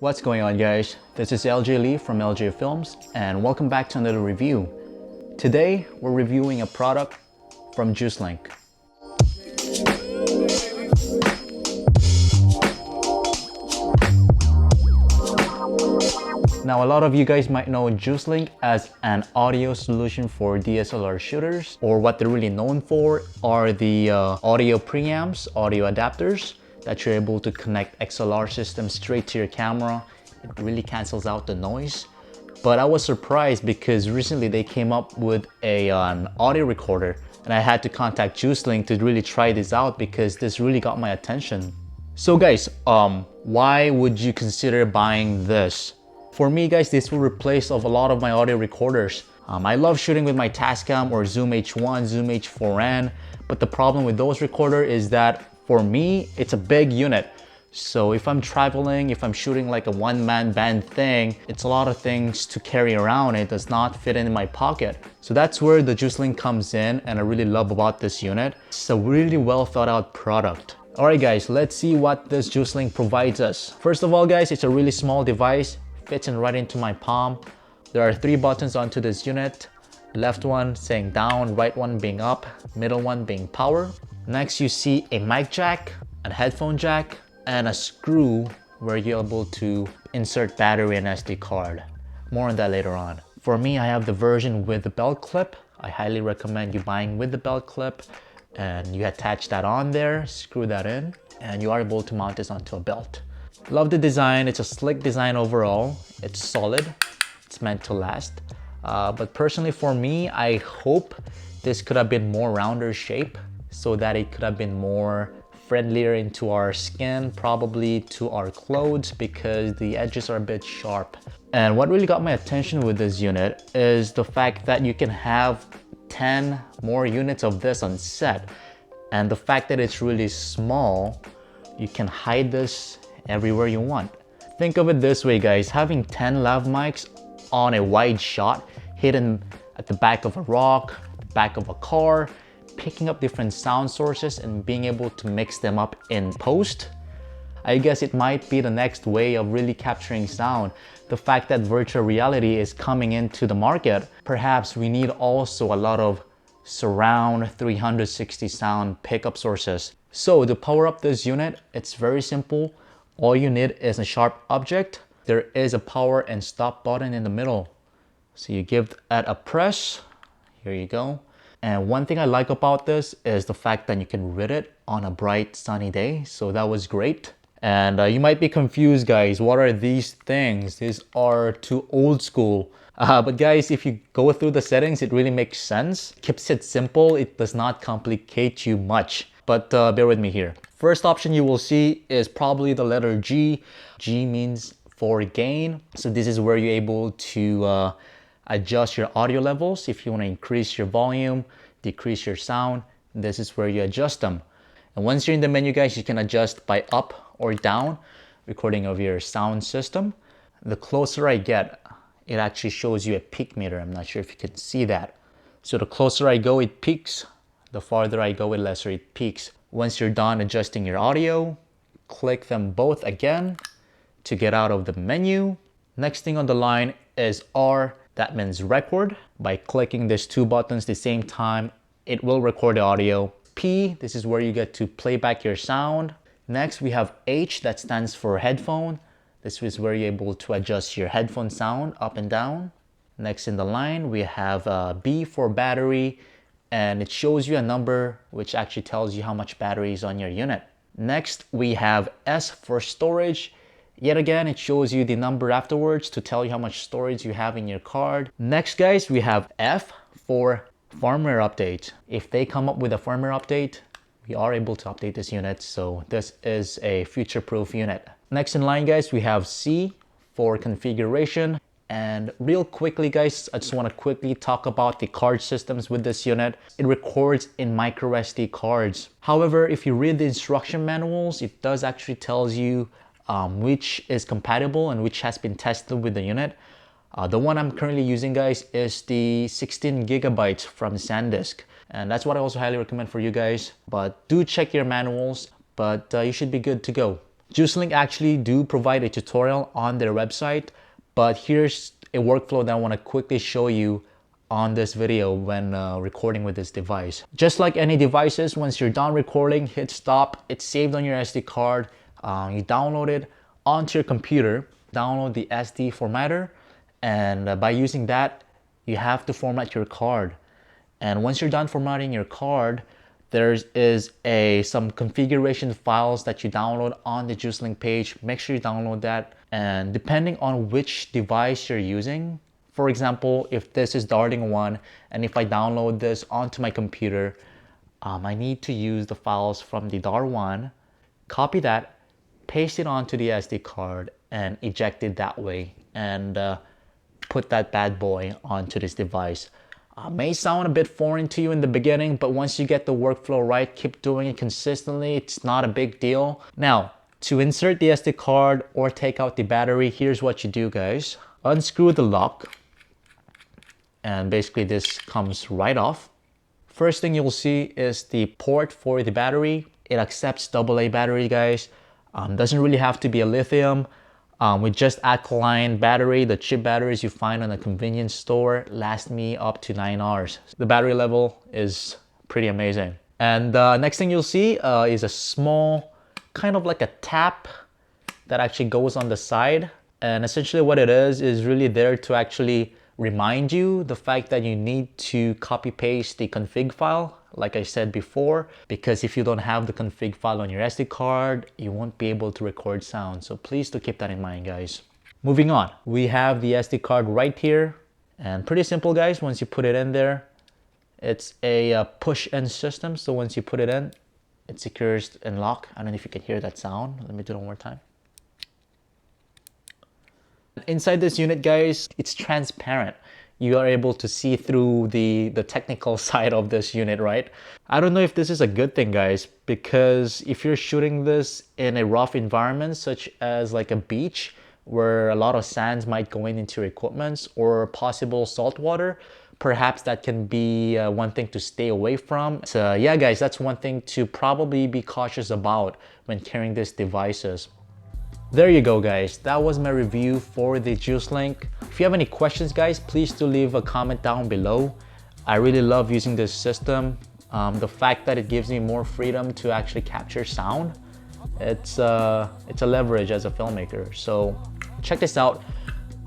What's going on, guys? This is LJ Lee from LJ Films and welcome back to another review. Today we're reviewing a product from JuicedLink. Now, a lot of you guys might know JuicedLink as an audio solution for DSLR shooters, or what they're really known for are the audio preamps, audio adapters that you're able to connect XLR systems straight to your camera. It really cancels out the noise. But I was surprised because recently they came up with an audio recorder and I had to contact JuicedLink to really try this out because this really got my attention. So guys, why would you consider buying this? For me guys, this will replace a lot of my audio recorders. I love shooting with my Tascam or Zoom H1, Zoom H4n, but the problem with those recorders is that for me, it's a big unit. So if I'm traveling, if I'm shooting like a one-man band thing, it's a lot of things to carry around. It does not fit in my pocket. So that's where the JuicedLink comes in, and I really love about this unit. It's a really well thought out product. Alright guys, let's see what this JuicedLink provides us. First of all guys, it's a really small device, fits in right into my palm. There are 3 buttons onto this unit. Left one saying down, right one being up, middle one being power. Next you see a mic jack, a headphone jack, and a screw where you're able to insert battery and SD card. More on that later on. For me, I have the version with the belt clip. I highly recommend you buying with the belt clip, and you attach that on there, screw that in, and you are able to mount this onto a belt. Love the design. It's a slick design overall. It's solid. It's meant to last. But personally for me, I hope this could have been more rounder shape so that it could have been more friendlier into our skin, probably to our clothes, because the edges are a bit sharp. And what really got my attention with this unit is the fact that you can have 10 more units of this on set. And the fact that it's really small, you can hide this everywhere you want. Think of it this way guys, having 10 lav mics on a wide shot, hidden at the back of a rock, the back of a car, picking up different sound sources and being able to mix them up in post. I guess it might be the next way of really capturing sound. The fact that virtual reality is coming into the market, perhaps we need also a lot of surround 360 sound pickup sources. So to power up this unit, it's very simple. All you need is a sharp object. There is a power and stop button in the middle. So you give that a press, here you go. And one thing I like about this is the fact that you can read it on a bright sunny day. So that was great. And you might be confused guys, what are these things? These are too old school. But guys, if you go through the settings, it really makes sense. Keeps it simple, it does not complicate you much. But bear with me here. First option you will see is probably the letter G. G means for gain. So this is where you're able to adjust your audio levels. If you want to increase your volume, decrease your sound, this is where you adjust them. And once you're in the menu guys, you can adjust by up or down, recording of your sound system. The closer I get, it actually shows you a peak meter. I'm not sure if you can see that. So the closer I go, it peaks. The farther I go, the lesser it peaks. Once you're done adjusting your audio, click them both again to get out of the menu. Next thing on the line is R. That means record. By clicking these 2 buttons at the same time, it will record the audio. P, this is where you get to play back your sound. Next, we have H, that stands for headphone. This is where you're able to adjust your headphone sound up and down. Next in the line, we have B for battery, and it shows you a number which actually tells you how much battery is on your unit. Next, we have S for storage. Yet again, it shows you the number afterwards to tell you how much storage you have in your card. Next guys, we have F for firmware update. If they come up with a firmware update, we are able to update this unit. So this is a future-proof unit. Next in line guys, we have C for configuration. And real quickly guys, I just want to quickly talk about the card systems with this unit. It records in microSD cards. However, if you read the instruction manuals, it does actually tells you which is compatible and which has been tested with the unit. The one I'm currently using guys is the 16 gigabytes from SanDisk, and that's what I also highly recommend for you guys. But do check your manuals, but you should be good to go. JuicedLink actually do provide a tutorial on their website, but here's a workflow that I want to quickly show you on this video when recording with this device. Just like any devices, once you're done recording, hit stop. It's saved on your SD card. You download it onto your computer, download the SD formatter, and by using that, you have to format your card. And once you're done formatting your card, there is some configuration files that you download on the JuicedLink page. Make sure you download that. And depending on which device you're using, for example, if this is DARlink 1, and if I download this onto my computer, I need to use the files from the DAR1, copy that, paste it onto the SD card, and eject it that way, and put that bad boy onto this device. May sound a bit foreign to you in the beginning, but once you get the workflow right, keep doing it consistently. It's not a big deal. Now, to insert the SD card or take out the battery, here's what you do, guys. Unscrew the lock, and basically this comes right off. First thing you'll see is the port for the battery. It accepts AA battery, guys. Doesn't really have to be a lithium. With just alkaline battery, the cheap batteries you find on a convenience store last me up to 9 hours. The battery level is pretty amazing. And next thing you'll see is a small, kind of like a tap that actually goes on the side. And essentially what it is really there to actually remind you the fact that you need to copy paste the config file, like I said before, because if you don't have the config file on your SD card, you won't be able to record sound. So please do keep that in mind, guys. Moving on, we have the SD card right here, and pretty simple, guys. Once you put it in there, it's a push-in system. So once you put it in, it secures and lock. I don't know if you can hear that sound. Let me do it one more time. Inside this unit, guys, it's transparent. You are able to see through the technical side of this unit, right? I don't know if this is a good thing, guys, because if you're shooting this in a rough environment, such as like a beach, where a lot of sands might go into your equipment, or possible salt water, perhaps that can be one thing to stay away from. So yeah, guys, that's one thing to probably be cautious about when carrying these devices. There you go, guys. That was my review for the JuicedLink. If you have any questions, guys, please do leave a comment down below. I really love using this system. The fact that it gives me more freedom to actually capture sound, it's a leverage as a filmmaker. So check this out.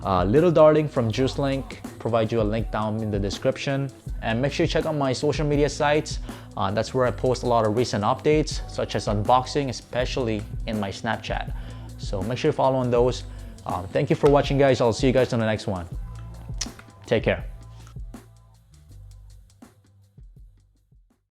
Little DARlink from JuicedLink. Provide you a link down in the description. And make sure you check out my social media sites. That's where I post a lot of recent updates, such as unboxing, especially in my Snapchat. So make sure you follow on those. Thank you for watching, guys. I'll see you guys on the next one. Take care.